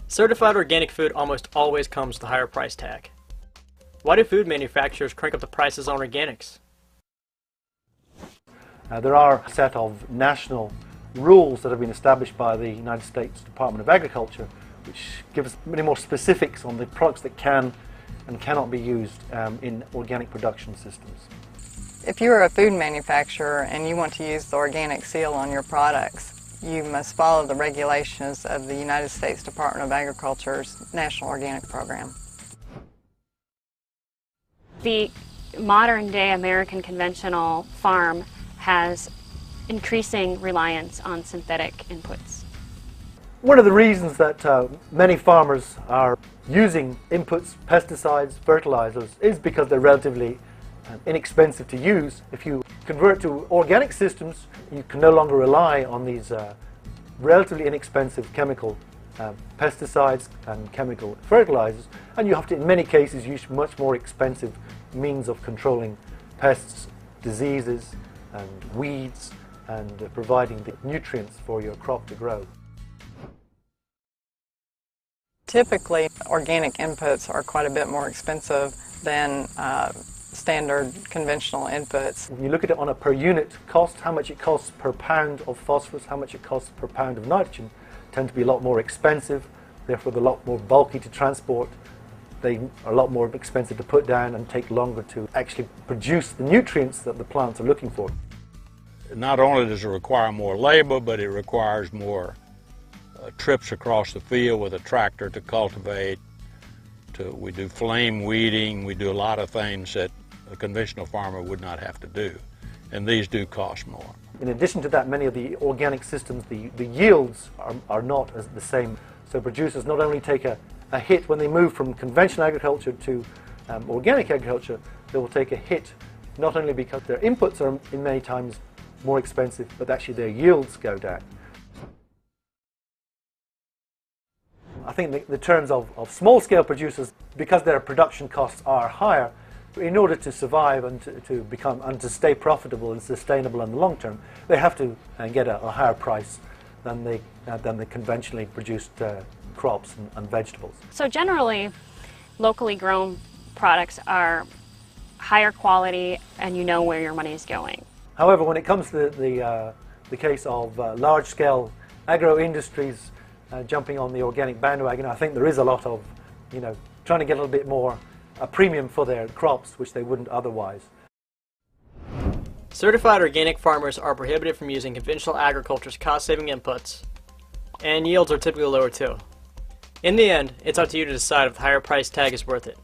Certified organic food almost always comes with a higher price tag. Why do food manufacturers crank up the prices on organics? There are a set of national rules that have been established by the United States Department of Agriculture, which give us many more specifics on the products that can and cannot be used in organic production systems. If you're a food manufacturer and you want to use the organic seal on your products, you must follow the regulations of the United States Department of Agriculture's National Organic Program. The modern-day American conventional farm has increasing reliance on synthetic inputs. One of the reasons that many farmers are using inputs, pesticides, fertilizers, is because they're relatively inexpensive to use. If you convert to organic systems, you can no longer rely on these relatively inexpensive chemical pesticides and chemical fertilizers, and you have to, in many cases, use much more expensive means of controlling pests, diseases, and weeds, and providing the nutrients for your crop to grow. Typically, organic inputs are quite a bit more expensive than standard conventional inputs. When you look at it on a per unit cost, how much it costs per pound of phosphorus, how much it costs per pound of nitrogen, tend to be a lot more expensive, therefore they're a lot more bulky to transport. They are a lot more expensive to put down and take longer to actually produce the nutrients that the plants are looking for. Not only does it require more labor, but it requires more trips across the field with a tractor to cultivate. We do flame weeding, we do a lot of things that a conventional farmer would not have to do, and these do cost more. In addition to that, many of the organic systems, the yields are not as the same. So producers not only take a hit when they move from conventional agriculture to organic agriculture, they will take a hit not only because their inputs are in many times more expensive, but actually their yields go down. I think the terms of small-scale producers, because their production costs are higher, in order to survive and to stay profitable and sustainable in the long term, they have to get a higher price than the conventionally produced crops and vegetables. So generally, locally grown products are higher quality, and you know where your money is going. However, when it comes to the case of large-scale agro-industries jumping on the organic bandwagon, I think there is a lot of, trying to get a little bit more a premium for their crops, which they wouldn't otherwise. Certified organic farmers are prohibited from using conventional agriculture's cost-saving inputs, and yields are typically lower too. In the end, it's up to you to decide if the higher price tag is worth it.